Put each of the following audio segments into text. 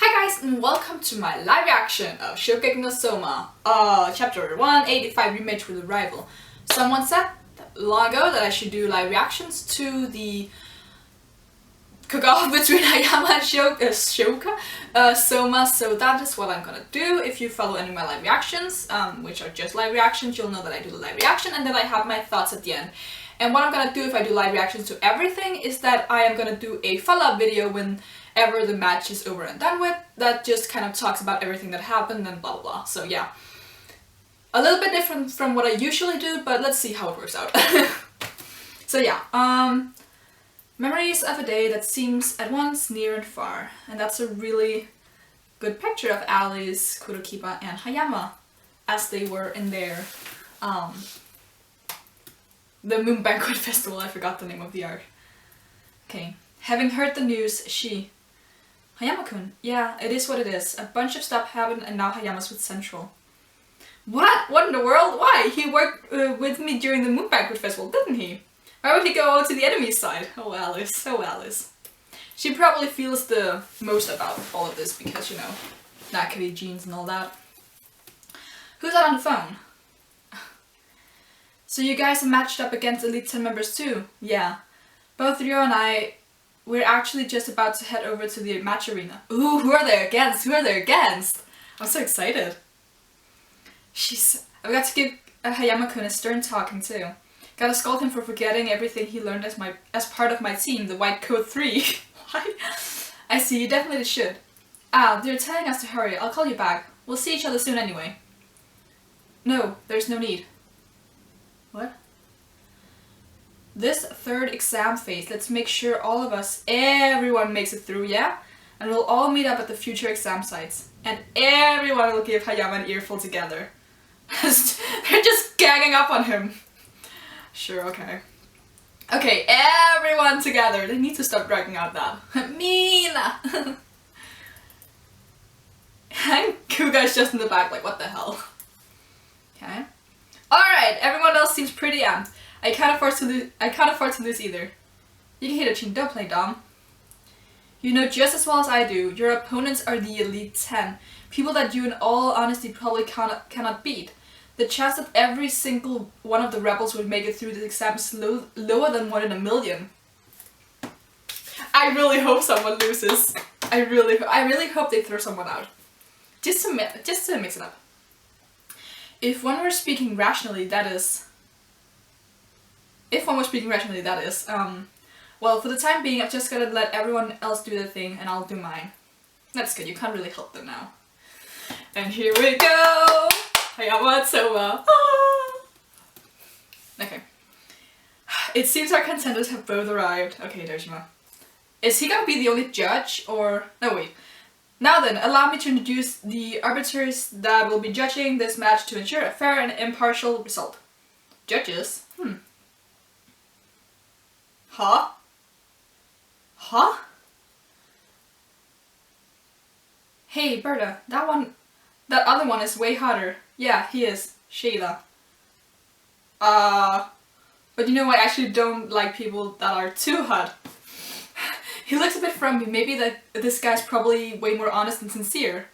Hi guys, and welcome to my live reaction of Shokugeki no Soma, chapter 185 Rematch with a Rival. Someone said long ago that I should do live reactions to the cook-off between Hayama and Soma, so that is what I'm gonna do. If you follow any of my live reactions, which are just live reactions, you'll know that I do the live reaction and then I have my thoughts at the end. And what I'm gonna do if I do live reactions to everything is that I am gonna do a follow-up video whenever the match is over and done with, that just kind of talks about everything that happened and blah blah blah. So yeah, a little bit different from what I usually do, but let's see how it works out. So yeah, memories of a day that seems at once near and far, and that's a really good picture of Alice, Kurokiba, and Hayama as they were in their the Moon Banquet Festival. I forgot the name of the art. Okay. Having heard the news, Hayama-kun. Yeah, it is what it is. A bunch of stuff happened and now Hayama's with Central. What? What in the world? Why? He worked with me during the Moon Banquet Festival, didn't he? Why would he go to the enemy side? Oh Alice, oh Alice. She probably feels the most about all of this because, you know, Nakari genes and all that. Who's that on the phone? So you guys are matched up against Elite 10 members too? Yeah. Both Ryo and we're actually just about to head over to the match arena. Ooh, who are they against? Who are they against? I'm so excited. I've got to give Hayama-kun a stern talking too. Gotta scold him for forgetting everything he learned as part of my team, the White Code 3. Why? I see, you definitely should. They're telling us to hurry. I'll call you back. We'll see each other soon anyway. No, there's no need. What? This third exam phase, let's make sure all of us, everyone makes it through, yeah? And we'll all meet up at the future exam sites. And everyone will give Hayama an earful together. They're just ganging up on him. Sure, okay. Okay, everyone together. They need to stop dragging out that. Mina! And Kuga's just in the back like, what the hell? Okay. Alright, everyone else seems pretty amped. I can't afford to lose either. You can hit a chin, don't play dumb. You know just as well as I do, your opponents are the Elite 10. People that you in all honesty probably cannot beat. The chance that every single one of the rebels would make it through this exam is lower than 1 in a million. I really hope someone loses. I really hope they throw someone out. Just to mix it up. If one were speaking rationally, that is... well, for the time being, I've just gotta let everyone else do their thing and I'll do mine. That's good, you can't really help them now. And here we go! Hayama Soma! Okay. It seems our contenders have both arrived. Okay, Dojima. Is he gonna be the only judge, or... No, wait. Now then, allow me to introduce the arbiters that will be judging this match to ensure a fair and impartial result. Judges? Huh? Huh? Hey, Berta, that other one is way hotter. Yeah, he is. Sheila. But you know, I actually don't like people that are too hot. He looks a bit frumpy. Maybe this guy's probably way more honest and sincere.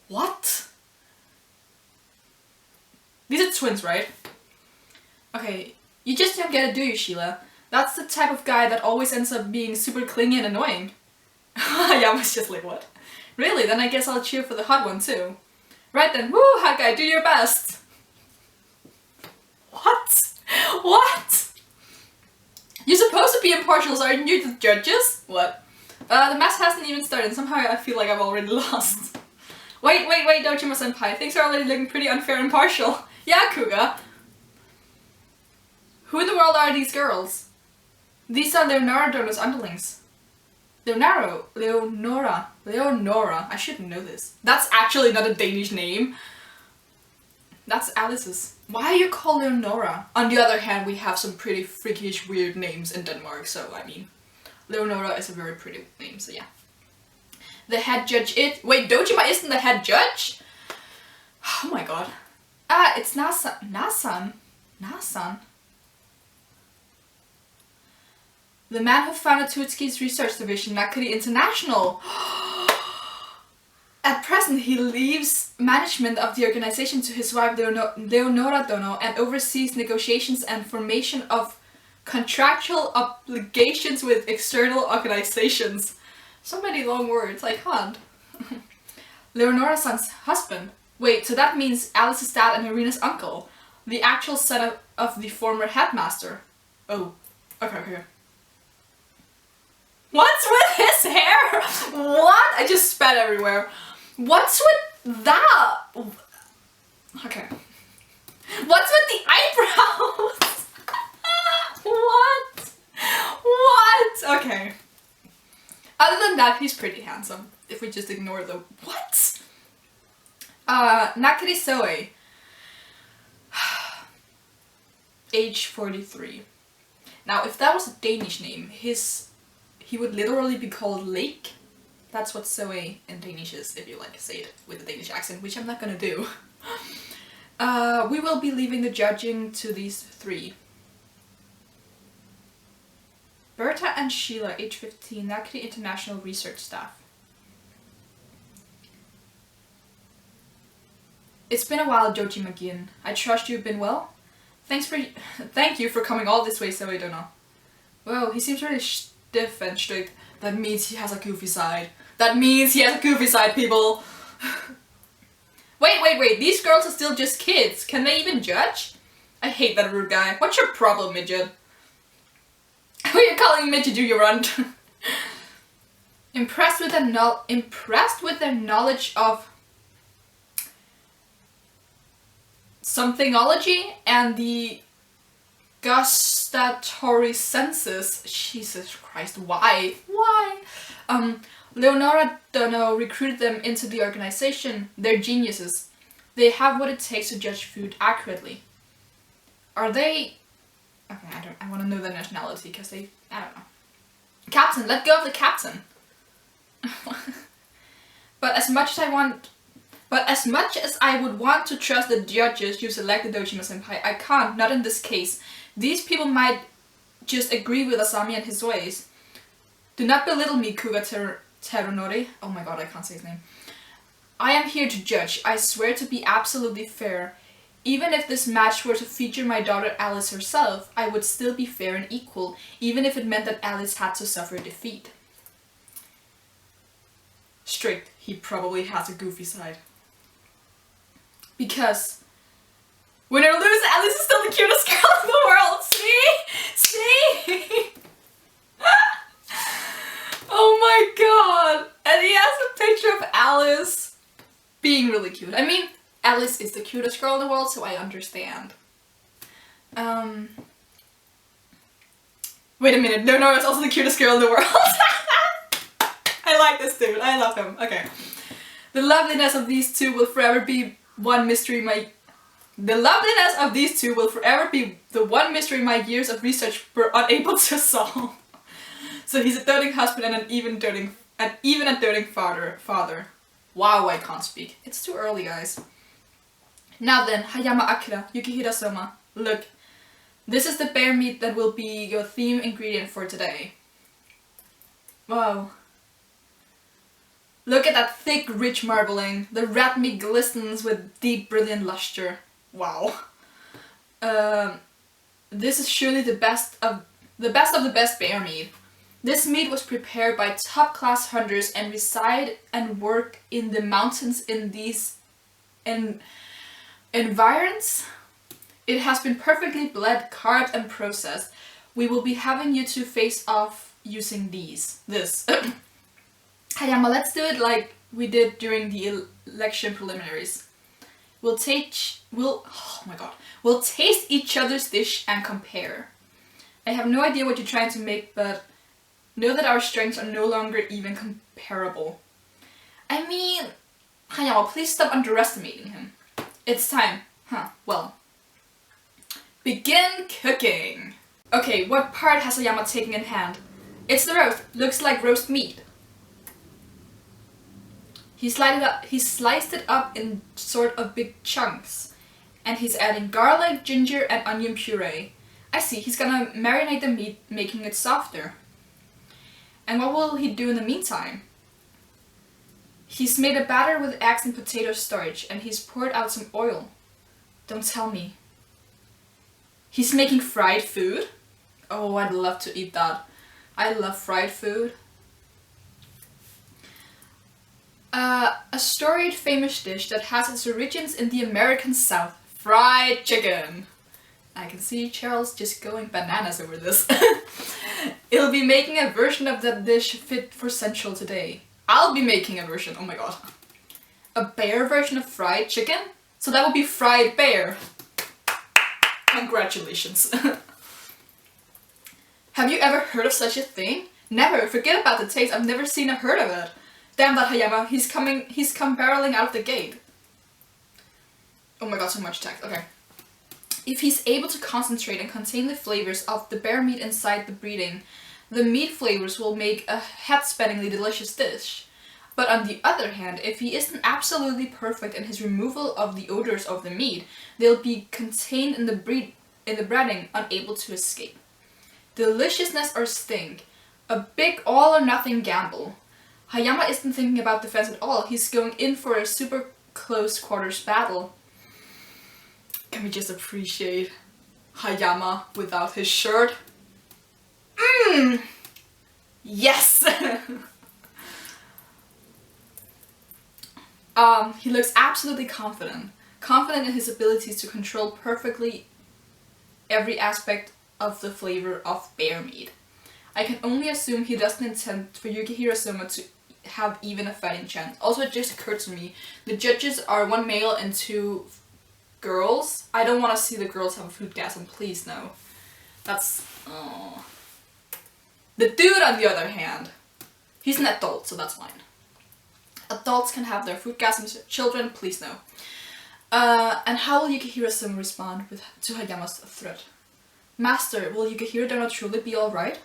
What? These are twins, right? Okay, you just don't get it, do you, Sheila? That's the type of guy that always ends up being super clingy and annoying. Yama's just like, what? Really? Then I guess I'll cheer for the hot one too. Right then, woo, hot guy, do your best! What? What? You're supposed to be impartial, so aren't you the judges? What? The match hasn't even started, somehow I feel like I've already lost. Wait, Dojima-senpai, things are already looking pretty unfair and partial. Yeah, Kuga. Who in the world are these girls? These are Leonora Dono's underlings. Leonora. I shouldn't know this. That's actually not a Danish name. That's Alice's. Why are you called Leonora? On the other hand, we have some pretty freakish weird names in Denmark, so I mean, Leonora is a very pretty name, so yeah. The head judge wait, Dojima isn't the head judge? Oh my god. It's Nasan. The man who founded Tutsuki's research division, Nakari International. At present, he leaves management of the organization to his wife Leonora Dono and oversees negotiations and formation of contractual obligations with external organizations. So many long words, I can't. Leonora's son's husband. Wait, so that means Alice's dad and Irina's uncle. The actual son of the former headmaster. Oh, okay. What's with his hair? What? I just spat everywhere. What's with that? Okay. What's with the eyebrows? What? Okay. Other than that, he's pretty handsome. If we just ignore the what? Nakari Soe. Age 43. Now, if that was a Danish name, he would literally be called Lake. That's what Soe in Danish is, if you like say it with a Danish accent, which I'm not gonna do. We will be leaving the judging to these three. Berta and Sheila, age 15, Nakri International Research Staff. It's been a while, Joji McGinn. I trust you've been well? Thank you for coming all this way, so I don't know. Whoa, he seems really stiff and strict. That means he has a goofy side. That means he has a goofy side, people! Wait, these girls are still just kids. Can they even judge? I hate that rude guy. What's your problem, midget? Who are you calling midget, do you run? Impressed with their knowledge of somethingology and the gustatory senses. Jesus Christ, why? Leonora Dono recruited them into the organization. They're geniuses. They have what it takes to judge food accurately. Are they... Okay, I want to know their nationality because I don't know. Captain, let go of the captain. But as much as I would want to trust the judges you selected, Dojima Senpai, I can't, not in this case. These people might just agree with Asami and his ways. Do not belittle me, Kuga Terunori. Oh my god, I can't say his name. I am here to judge. I swear to be absolutely fair. Even if this match were to feature my daughter Alice herself, I would still be fair and equal, even if it meant that Alice had to suffer defeat. Strict. He probably has a goofy side. Because win or lose, Alice is still the cutest girl in the world. See? Oh my god. And he has a picture of Alice being really cute. I mean, Alice is the cutest girl in the world, so I understand. Wait a minute. No, it's also the cutest girl in the world. I like this dude. I love him. Okay. The loveliness of these two will forever be one mystery my years of research were unable to solve. So he's a doting husband and even a doting father. Wow, I can't speak. It's too early, guys. Now then, Hayama Akira, Yukihira Soma. Look, this is the bear meat that will be your theme ingredient for today. Wow. Look at that thick, rich marbling. The rat meat glistens with deep, brilliant luster. Wow. This is surely the best of the best bear meat. This meat was prepared by top-class hunters and reside and work in the mountains in these environs. It has been perfectly bled, carved, and processed. We will be having you two face off using this. Hayama, let's do it like we did during the election preliminaries. We'll taste each other's dish and compare. I have no idea what you're trying to make, but know that our strengths are no longer even comparable. I mean, Hayama, please stop underestimating him. It's time. Well. Begin cooking. Okay, what part has Hayama taken in hand? It's the roast. Looks like roast meat. He sliced it up in sort of big chunks. And he's adding garlic, ginger, and onion puree. I see, he's gonna marinate the meat, making it softer. And what will he do in the meantime? He's made a batter with eggs and potato starch, and he's poured out some oil. Don't tell me. He's making fried food? Oh, I'd love to eat that. I love fried food. A storied famous dish that has its origins in the American South. Fried chicken. I can see Charles just going bananas over this. It'll be making a version of that dish fit for Central today. I'll be making a version, oh my god. A bear version of fried chicken? So that would be fried bear. Congratulations. Have you ever heard of such a thing? Never. Forget about the taste. I've never seen or heard of it. Damn that Hayama. He's come barreling out of the gate. Oh my god, so much text. Okay. If he's able to concentrate and contain the flavors of the bear meat inside the breeding, the meat flavors will make a head-spanningly delicious dish. But on the other hand, if he isn't absolutely perfect in his removal of the odors of the meat, they'll be contained in the breading, unable to escape. Deliciousness or stink. A big all-or-nothing gamble. Hayama isn't thinking about defense at all. He's going in for a super close quarters battle. Can we just appreciate Hayama without his shirt? Yes! He looks absolutely confident. Confident in his abilities to control perfectly every aspect of the flavor of bear meat. I can only assume he doesn't intend for Yukihiro Soma to have even a fighting chance. Also, it just occurred to me, the judges are 1 male and 2 girls. I don't want to see the girls have a food gasm, please no. That's... oh. The dude, on the other hand, he's an adult, so that's fine. Adults can have their food gasms, children, please no. And how will Yukihiro Soma respond to Hayama's threat? Master, will Yukihiro truly be alright?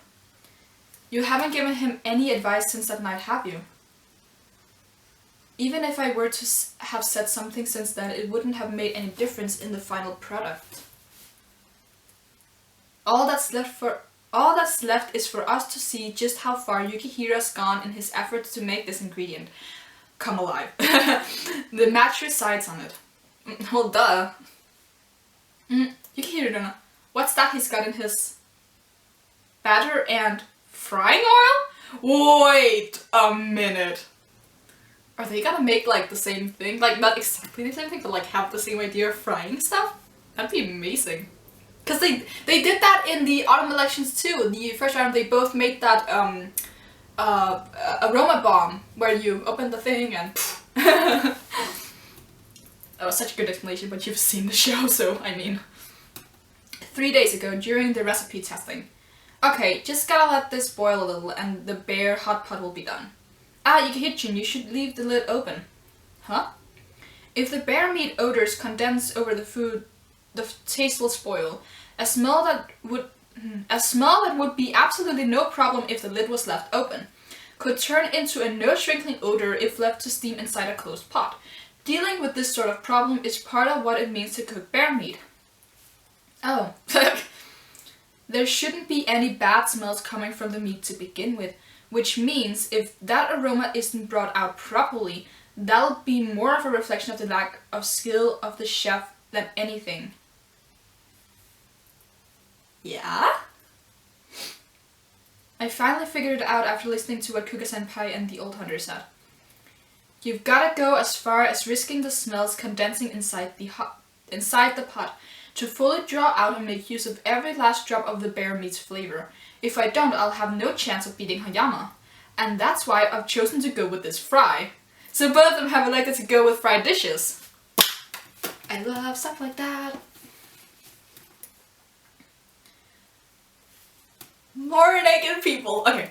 You haven't given him any advice since that night, have you? Even if I were to have said something since then, it wouldn't have made any difference in the final product. All that's left is for us to see just how far Yukihiro's gone in his efforts to make this ingredient come alive. The match resides on it. Well, duh. Yukihiro, what's that he's got in his batter and frying oil? Wait a minute. Are they gonna make like the same thing? Like not exactly the same thing, but like have the same idea of frying stuff? That'd be amazing. Cause they did that in the autumn elections too. The first round they both made that aroma bomb where you open the thing and that was such a good explanation, but you've seen the show, so I mean. 3 days ago during the recipe testing. Okay, just gotta let this boil a little and the bear hot pot will be done. Yukihiro, you should leave the lid open. Huh? If the bear meat odors condense over the food, the taste will spoil. A smell that would be absolutely no problem if the lid was left open. Could turn into a nose-wrinkling odor if left to steam inside a closed pot. Dealing with this sort of problem is part of what it means to cook bear meat. Oh. There shouldn't be any bad smells coming from the meat to begin with, which means if that aroma isn't brought out properly, that'll be more of a reflection of the lack of skill of the chef than anything. Yeah? I finally figured it out after listening to what Kuga-senpai and the old hunter said. You've gotta go as far as risking the smells condensing inside the pot to fully draw out and make use of every last drop of the bear meat's flavor. If I don't, I'll have no chance of beating Hayama. And that's why I've chosen to go with this fry. So both of them have elected to go with fried dishes. I love stuff like that. More naked people. Okay,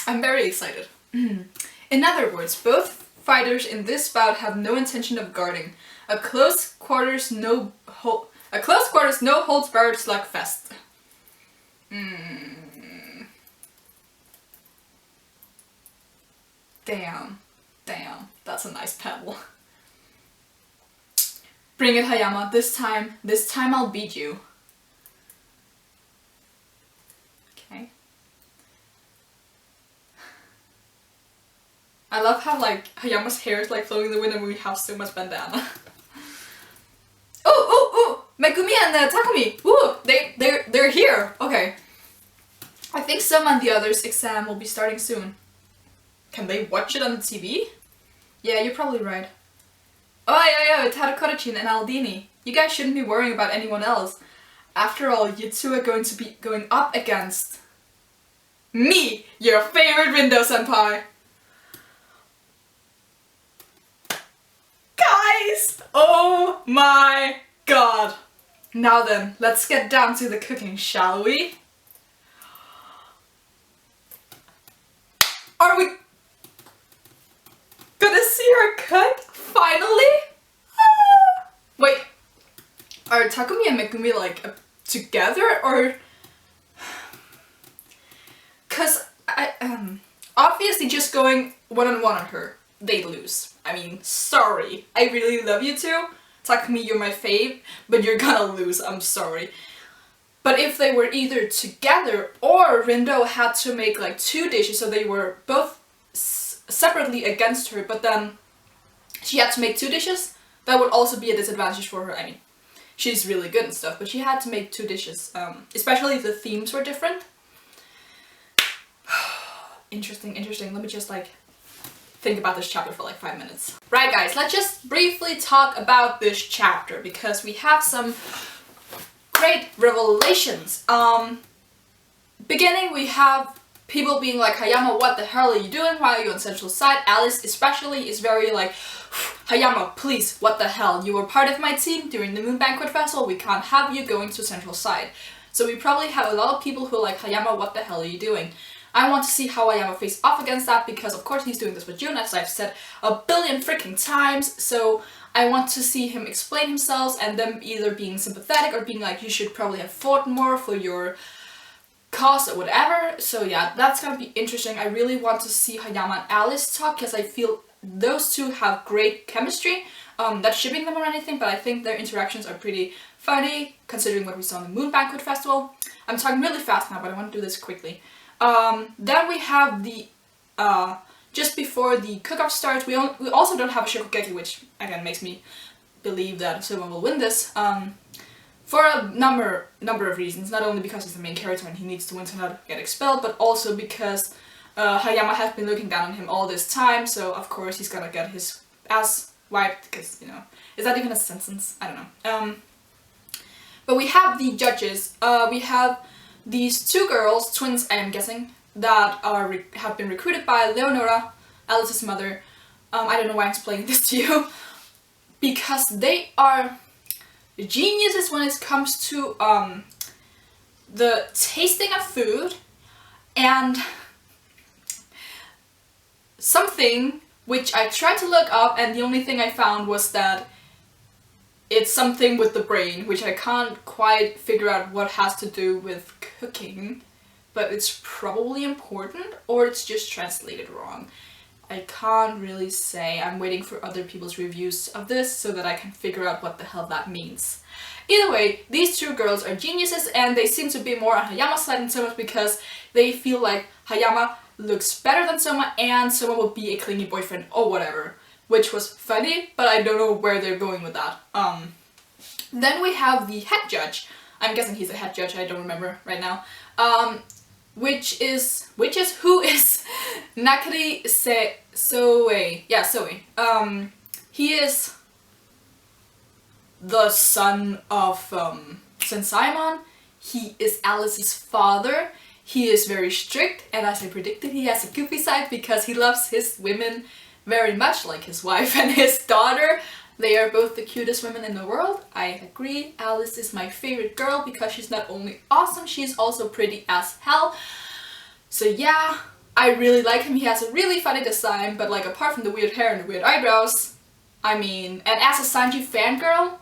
I'm very excited. In other words, both fighters in this bout have no intention of guarding. A close quarters, no holds barred slugfest. Damn, that's a nice pebble. Bring it, Hayama. This time I'll beat you. Okay. I love how like Hayama's hair is like flowing in the wind and we have so much bandana. Oh! Megumi and Takumi! Ooh! They're here! Okay. I think Soma and the others' exam will be starting soon. Can they watch it on the TV? Yeah, you're probably right. Oh yeah, Tadakorichin and Aldini. You guys shouldn't be worrying about anyone else. After all, you two are going to be going up against me, your favorite Rindo senpai. Guys! Oh my god! Now then, let's get down to the cooking, shall we? Are we gonna see her cook? Finally? Ah! Wait, are Takumi and Megumi like together or? Cause obviously just going one-on-one on her, they'd lose. I mean, sorry. I really love you two. Takumi, you're my fave, but you're gonna lose, I'm sorry. But if they were either together or Rindo had to make like 2 dishes, so they were both separately against her, but then she had to make 2 dishes, that would also be a disadvantage for her. I mean, she's really good and stuff, but she had to make 2 dishes, especially if the themes were different. Interesting. Let me just like think about this chapter for like 5 minutes. Right guys, let's just briefly talk about this chapter because we have some great revelations. Beginning we have people being like, Hayama, what the hell are you doing? Why are you on Central Side? Alice especially is very like, Hayama, please, what the hell? You were part of my team during the Moon Banquet Festival. We can't have you going to Central Side. So we probably have a lot of people who are like, Hayama, what the hell are you doing? I want to see how Hayama face off against that because of course he's doing this with June, as I've said a billion freaking times, so I want to see him explain himself and them either being sympathetic or being like, you should probably have fought more for your cause or whatever. So yeah, that's gonna be interesting. I really want to see Hayama and Alice talk because I feel those two have great chemistry. Not shipping them or anything, but I think their interactions are pretty funny considering what we saw in the Moon Banquet Festival. I'm talking really fast now, but I want to do this quickly. Then we have the, just before the cook-off starts, we also don't have a Shokugeki, which again makes me believe that Soma will win this, for a number of reasons, not only because he's the main character and he needs to win to not get expelled, but also because Hayama has been looking down on him all this time, so of course he's gonna get his ass wiped, because, you know, is that even a sentence? I don't know. But we have the judges. We have these 2 girls, twins I am guessing, that have been recruited by Leonora, Alice's mother. I don't know why I'm explaining this to you. Because they are geniuses when it comes to the tasting of food and something which I tried to look up and the only thing I found was that it's something with the brain, which I can't quite figure out what has to do with cooking, but it's probably important, or it's just translated wrong. I can't really say. I'm waiting for other people's reviews of this so that I can figure out what the hell that means. Either way, these 2 girls are geniuses and they seem to be more on Hayama's side than Soma's because they feel like Hayama looks better than Soma and Soma will be a clingy boyfriend or whatever. Which was funny, but I don't know where they're going with that. Then we have the head judge. I'm guessing he's a head judge, I don't remember right now. Who is Nakari Soe. Yeah, Soe. He is the son of Sensaimon. He is Alice's father. He is very strict, and as I predicted, he has a goofy side because he loves his women very much, like his wife and his daughter. They are both the cutest women in the world. I agree. Alice is my favorite girl because she's not only awesome, she's also pretty as hell. So yeah, I really like him. He has a really funny design, but like apart from the weird hair and the weird eyebrows, I mean, and as a Sanji fangirl,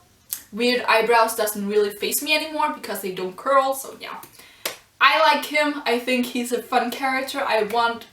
weird eyebrows doesn't really faze me anymore because they don't curl, so yeah. I like him. I think he's a fun character. I want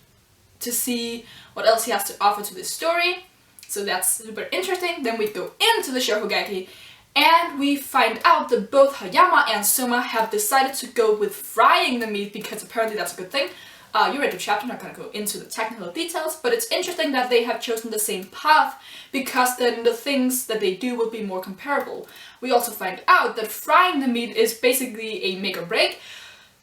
to see what else he has to offer to this story. So that's super interesting. Then we go into the Shokugeki and we find out that both Hayama and Soma have decided to go with frying the meat because apparently that's a good thing. You read the chapter, I'm not gonna go into the technical details, but it's interesting that they have chosen the same path because then the things that they do will be more comparable. We also find out that frying the meat is basically a make or break.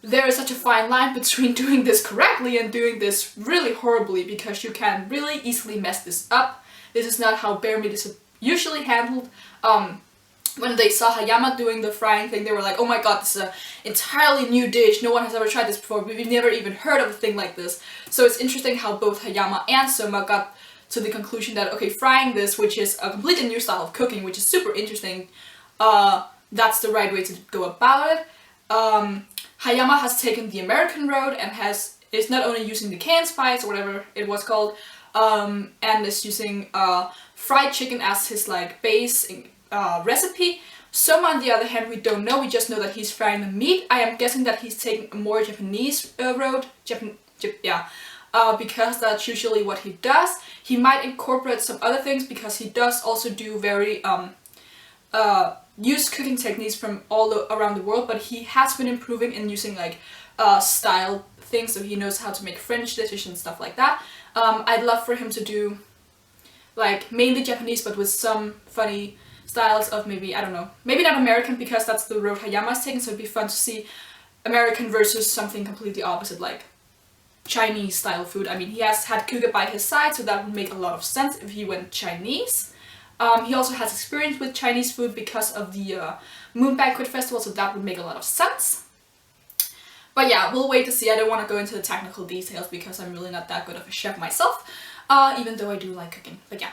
There is such a fine line between doing this correctly and doing this really horribly because you can really easily mess this up. This is not how bear meat is usually handled. When they saw Hayama doing the frying thing, they were like, oh my god, this is an entirely new dish, no one has ever tried this before, we've never even heard of a thing like this. So it's interesting how both Hayama and Soma got to the conclusion that, okay, frying this, which is a completely new style of cooking, which is super interesting, that's the right way to go about it. Hayama has taken the American road and is not only using the canned spice or whatever it was called, and is using fried chicken as his like base recipe. Soma, on the other hand, we don't know. We just know that he's frying the meat. I am guessing that he's taking a more Japanese road. Because that's usually what he does. He might incorporate some other things because he does also do very use cooking techniques from all around the world, but he has been improving in using like style things, so he knows how to make French dishes and stuff like that. I'd love for him to do like mainly Japanese but with some funny styles of maybe, I don't know, maybe not American because that's the road Hayama's taking, so it'd be fun to see American versus something completely opposite like Chinese style food. I mean, he has had Kuga by his side, so that would make a lot of sense if he went Chinese. He also has experience with Chinese food because of the Moon Banquet Festival, so that would make a lot of sense. But yeah, we'll wait to see. I don't want to go into the technical details because I'm really not that good of a chef myself, even though I do like cooking. But yeah.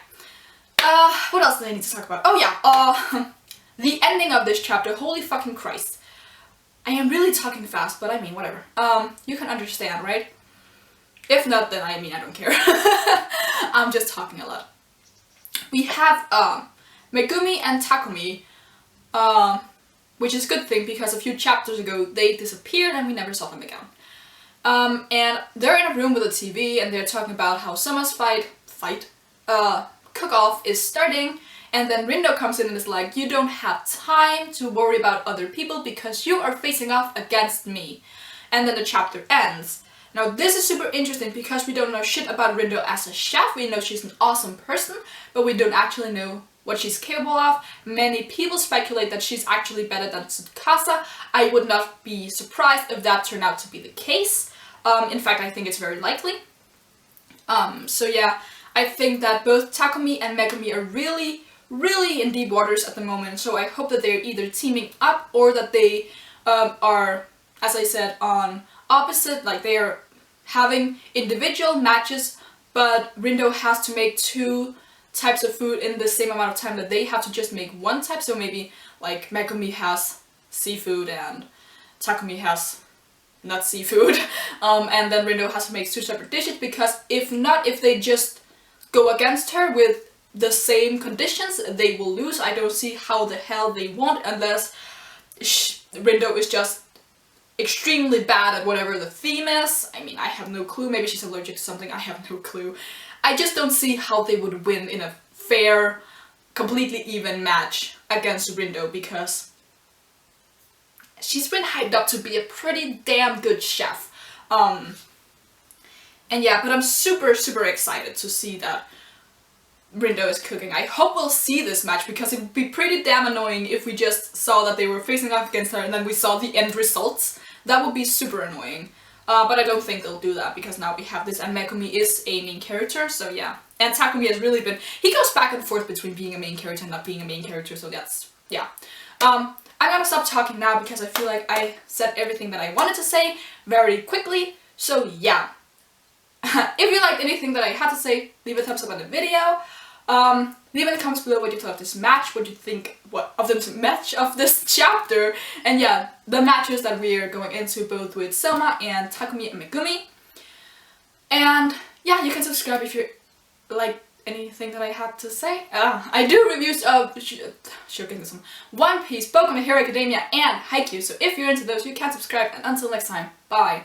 What else do I need to talk about? Oh yeah, the ending of this chapter, holy fucking Christ. I am really talking fast, but I mean, whatever. You can understand, right? If not, then I mean, I don't care. I'm just talking a lot. We have, Megumi and Takumi, which is a good thing because a few chapters ago they disappeared and we never saw them again. And they're in a room with a TV and they're talking about how Soma's cook-off is starting, and then Rindo comes in and is like, you don't have time to worry about other people because you are facing off against me. And then the chapter ends. Now this is super interesting because we don't know shit about Rindo as a chef. We know she's an awesome person, but we don't actually know what she's capable of. Many people speculate that she's actually better than Tsukasa. I would not be surprised if that turned out to be the case. In fact, I think it's very likely. So yeah, I think that both Takumi and Megumi are really, really in deep waters at the moment, so I hope that they're either teaming up or that they are, as I said, on opposite, like they are having individual matches, but Rindo has to make 2 types of food in the same amount of time that they have to just make 1 type, so maybe like Megumi has seafood and Takumi has not seafood, and then Rindo has to make 2 separate dishes, because if not, if they just go against her with the same conditions, they will lose. I don't see how the hell they won't unless Rindo is just extremely bad at whatever the theme is. I mean, I have no clue. Maybe she's allergic to something. I have no clue. I just don't see how they would win in a fair, completely even match against Rindo because she's been hyped up to be a pretty damn good chef. And yeah, but I'm super, super excited to see that Rindo is cooking. I hope we'll see this match because it would be pretty damn annoying if we just saw that they were facing off against her and then we saw the end results. That would be super annoying. But I don't think they'll do that because now we have this and Megumi is a main character, so yeah. And Takumi has really been, he goes back and forth between being a main character and not being a main character, so that's, yeah. I'm gonna stop talking now because I feel like I said everything that I wanted to say very quickly, so yeah. If you liked anything that I had to say, leave a thumbs up on the video. Leave in the comments below what you thought of this match, what you think of this match of this chapter, and yeah, the matches that we are going into both with Soma and Takumi and Megumi. And yeah, you can subscribe if you like anything that I had to say. I do reviews of Shokugeki, One Piece, Boku no Hero Academia, and Haikyuu, so if you're into those, you can subscribe, and until next time, bye!